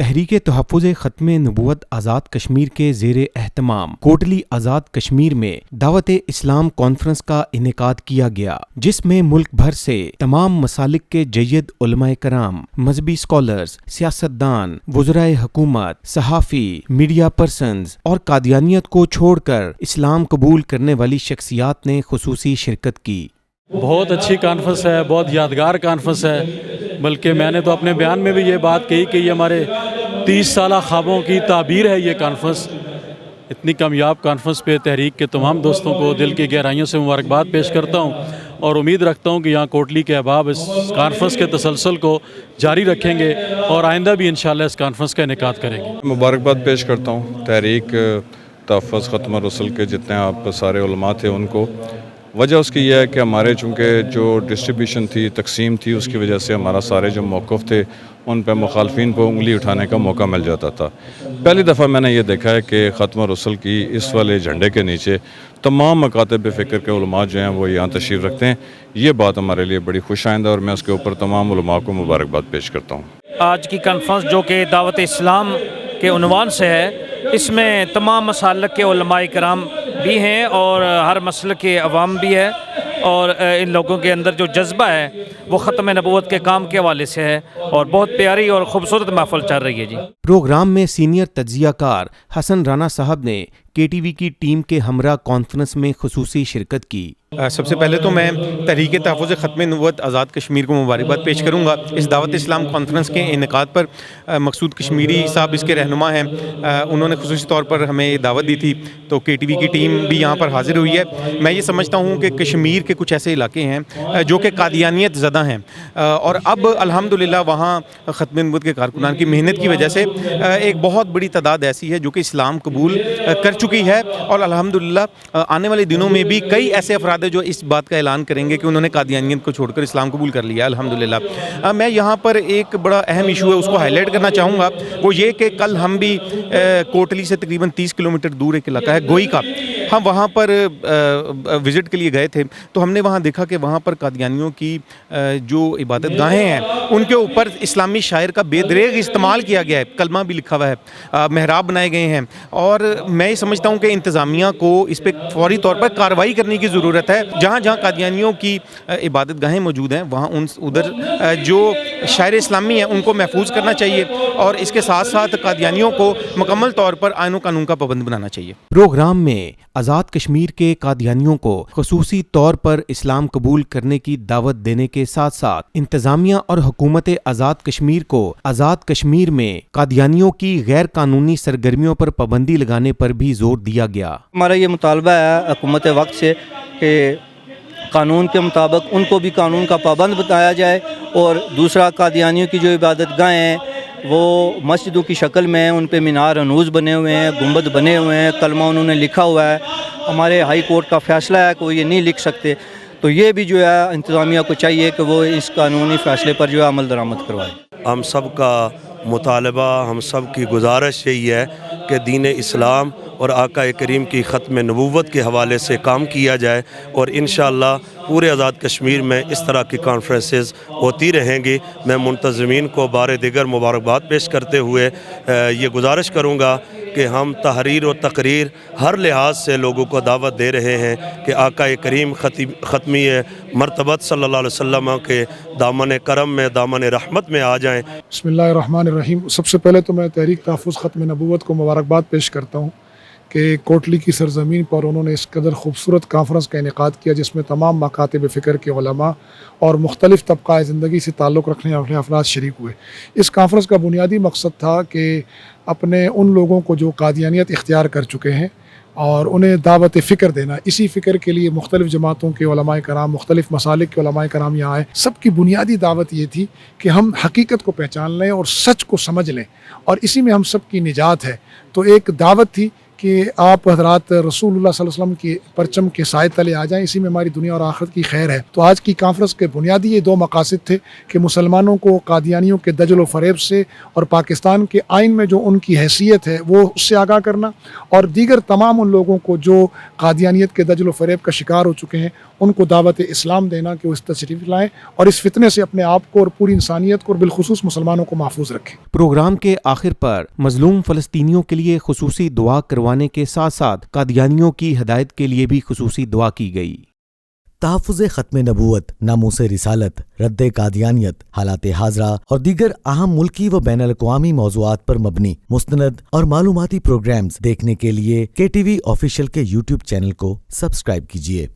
تحریک تحفظ ختم نبوت آزاد کشمیر کے زیر اہتمام کوٹلی آزاد کشمیر میں دعوت اسلام کانفرنس کا انعقاد کیا گیا، جس میں ملک بھر سے تمام مسالک کے جید علماء کرام، مذہبی اسکالرز، سیاستدان، وزرائے حکومت، صحافی، میڈیا پرسنز اور قادیانیت کو چھوڑ کر اسلام قبول کرنے والی شخصیات نے خصوصی شرکت کی۔ بہت اچھی کانفرنس ہے، بہت یادگار کانفرنس ہے، بلکہ میں نے تو اپنے بیان میں بھی یہ بات کہی کہ یہ ہمارے 30 سالہ خوابوں کی تعبیر ہے۔ یہ کانفرنس اتنی کامیاب کانفرنس پہ تحریک کے تمام دوستوں کو دل کی گہرائیوں سے مبارکباد پیش کرتا ہوں اور امید رکھتا ہوں کہ یہاں کوٹلی کے احباب اس کانفرنس کے تسلسل کو جاری رکھیں گے اور آئندہ بھی انشاءاللہ اس کانفرنس کا انعقاد کریں گے۔ مبارکباد پیش کرتا ہوں تحریک تحفظ ختم رسل کے جتنے آپ سارے علماء تھے ان کو۔ وجہ اس کی یہ ہے کہ ہمارے چونکہ جو ڈسٹریبیوشن تھی، تقسیم تھی، اس کی وجہ سے ہمارا سارے جو موقف تھے ان پہ مخالفین کو انگلی اٹھانے کا موقع مل جاتا تھا۔ پہلی دفعہ میں نے یہ دیکھا ہے کہ ختم رسل کی اس والے جھنڈے کے نیچے تمام مکاتب فکر کے علماء جو ہیں وہ یہاں تشریف رکھتے ہیں۔ یہ بات ہمارے لیے بڑی خوش آئندہ اور میں اس کے اوپر تمام علماء کو مبارکباد پیش کرتا ہوں۔ آج کی کانفرنس جو کہ دعوت اسلام کے عنوان سے ہے، اس میں تمام مسالک کے علماء کرام بھی ہیں اور ہر مسلک کے عوام بھی ہے، اور ان لوگوں کے اندر جو جذبہ ہے وہ ختم نبوت کے کام کے حوالے سے ہے اور بہت پیاری اور خوبصورت محفل چل رہی ہے جی۔ پروگرام میں سینئر تجزیہ کار حسن رانا صاحب نے KTV کی ٹیم کے ہمراہ کانفرنس میں خصوصی شرکت کی۔ سب سے پہلے تو میں تحریک تحفظ ختم نبوت آزاد کشمیر کو مبارکباد پیش کروں گا اس دعوت اسلام کانفرنس کے انعقاد پر۔ مقصود کشمیری صاحب اس کے رہنما ہیں، انہوں نے خصوصی طور پر ہمیں دعوت دی تھی، تو KTV کی ٹیم بھی یہاں پر حاضر ہوئی ہے۔ میں یہ سمجھتا ہوں کہ کشمیر کے کچھ ایسے علاقے ہیں جو کہ قادیانیت زدہ ہیں، اور اب الحمدللہ وہاں ختم نبوت کے کارکنان کی محنت کی وجہ سے ایک بہت بڑی تعداد ایسی ہے جو کہ اسلام قبول کر چکی ہے، اور الحمدللہ آنے والے دنوں میں بھی کئی ایسے افراد جو اس بات کا اعلان کریں گے کہ انہوں نے قادیانیت کو چھوڑ کر اسلام قبول کر لیا الحمدللہ۔ میں یہاں پر ایک بڑا اہم ایشو ہے اس کو ہائی لائٹ کرنا چاہوں گا، وہ یہ کہ کل ہم بھی کوٹلی سے تقریباً 30 کلومیٹر دور ایک علاقہ ہے گوئی کا، ہم وہاں پر وزٹ کے لیے گئے تھے، تو ہم نے وہاں دیکھا کہ وہاں پر قادیانیوں کی جو عبادت گاہیں ہیں ان کے اوپر اسلامی شاعر کا بے دریغ استعمال کیا گیا ہے، کلمہ بھی لکھا ہوا ہے، محراب بنائے گئے ہیں، اور میں یہ سمجھتا ہوں کہ انتظامیہ کو اس پہ فوری طور پر کارروائی کرنے کی ضرورت ہے۔ جہاں جہاں قادیانیوں کی عبادت گاہیں موجود ہیں وہاں ادھر جو شاعر اسلامی ہیں ان کو محفوظ کرنا چاہیے، اور اس کے ساتھ ساتھ قادیانیوں کو مکمل طور پر آئین و قانون کا پابند بنانا چاہیے۔ پروگرام میں آزاد کشمیر کے قادیانیوں کو خصوصی طور پر اسلام قبول کرنے کی دعوت دینے کے ساتھ ساتھ انتظامیہ اور حکومت آزاد کشمیر کو آزاد کشمیر میں قادیانیوں کی غیر قانونی سرگرمیوں پر پابندی لگانے پر بھی زور دیا گیا۔ ہمارا یہ مطالبہ ہے حکومت وقت سے کہ قانون کے مطابق ان کو بھی قانون کا پابند بتایا جائے، اور دوسرا قادیانیوں کی جو عبادت گاہیں ہیں وہ مسجدوں کی شکل میں ہیں، ان پہ مینار انوز بنے ہوئے ہیں، گنبد بنے ہوئے ہیں، کلمہ انہوں نے لکھا ہوا ہے، ہمارے ہائی کورٹ کا فیصلہ ہے کہ وہ یہ نہیں لکھ سکتے، تو یہ بھی جو ہے انتظامیہ کو چاہیے کہ وہ اس قانونی فیصلے پر جو ہے عمل درآمد کروائے۔ ہم سب کا مطالبہ، ہم سب کی گزارش یہی ہے کہ دین اسلام اور آقا کریم کی ختم نبوت کے حوالے سے کام کیا جائے، اور انشاءاللہ پورے آزاد کشمیر میں اس طرح کی کانفرنسز ہوتی رہیں گی۔ میں منتظمین کو بار دیگر مبارکباد پیش کرتے ہوئے یہ گزارش کروں گا کہ ہم تحریر و تقریر ہر لحاظ سے لوگوں کو دعوت دے رہے ہیں کہ آقا کریم ختمی مرتبت صلی اللہ علیہ وسلم کے دامن کرم میں، دامن رحمت میں آ جائیں۔ بسم اللہ الرحمن الرحیم۔ سب سے پہلے تو میں تحریک تحفظ ختم نبوت کو مبارکباد پیش کرتا ہوں کہ کوٹلی کی سرزمین پر انہوں نے اس قدر خوبصورت کانفرنس کا انعقاد کیا، جس میں تمام مکاتب فکر کے علماء اور مختلف طبقہ زندگی سے تعلق رکھنے والے افراد شریک ہوئے۔ اس کانفرنس کا بنیادی مقصد تھا کہ اپنے ان لوگوں کو جو قادیانیت اختیار کر چکے ہیں اور انہیں دعوت فکر دینا، اسی فکر کے لیے مختلف جماعتوں کے علماء کرام، مختلف مسالک کے علماء کرام یہاں آئے۔ سب کی بنیادی دعوت یہ تھی کہ ہم حقیقت کو پہچان لیں اور سچ کو سمجھ لیں، اور اسی میں ہم سب کی نجات ہے۔ تو ایک دعوت تھی کہ آپ حضرات رسول اللہ صلی اللہ علیہ وسلم کی پرچم کے سائے تلے آ جائیں، اسی میں ہماری دنیا اور آخرت کی خیر ہے۔ تو آج کی کانفرنس کے بنیادی یہ دو مقاصد تھے کہ مسلمانوں کو قادیانیوں کے دجل و فریب سے اور پاکستان کے آئین میں جو ان کی حیثیت ہے وہ اس سے آگاہ کرنا، اور دیگر تمام ان لوگوں کو جو قادیانیت کے دجل و فریب کا شکار ہو چکے ہیں ان کو دعوت اسلام دینا کہ وہ اس تشریف لائیں اور اس فتنے سے اپنے آپ کو اور پوری انسانیت کو اور بالخصوص مسلمانوں کو محفوظ رکھیں۔ پروگرام کے آخر پر مظلوم فلسطینیوں کے لیے خصوصی دعا کروانے کے ساتھ ساتھ قادیانیوں کی ہدایت کے لیے بھی خصوصی دعا کی گئی۔ تحفظ ختم نبوت، ناموس رسالت، رد قادیانیت، حالات حاضرہ اور دیگر اہم ملکی و بین الاقوامی موضوعات پر مبنی مستند اور معلوماتی پروگرامز دیکھنے کے لیے KTV آفیشیل کے YouTube چینل کو سبسکرائب کیجیے۔